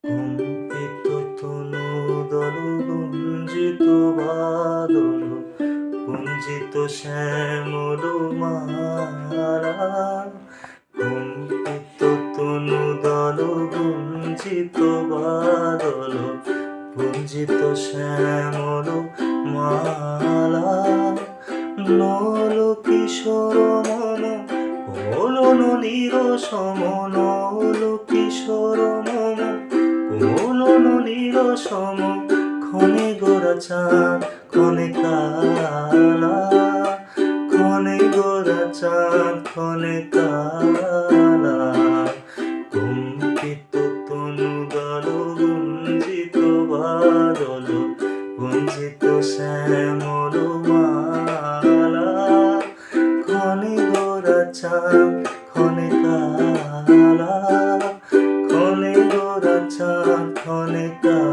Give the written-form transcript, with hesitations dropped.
কম্পিত তনু দল গুঞ্জিত বাদল গুঞ্জিত শ্যামল মালা। কম্পিত তনু দল গুঞ্জিত বাদল গুঞ্জিত শ্যামল মালা। নল কিশোর মম কোলন নিরসম, নল কিশোর মম কোলন নিরসম। ক্ষণে গোরা চাঁদ ক্ষণে কালা, ক্ষণে গোরা চাঁদ ক্ষণে কালা। কম্পিত তনু দল গুঞ্জিত বাদল গুঞ্জিত শ্যামল মালা। ক্ষণে গোরা চাঁদ ক্ষণে কালা, ক্ষণে গোরা চাঁদ ক্ষণে কালা।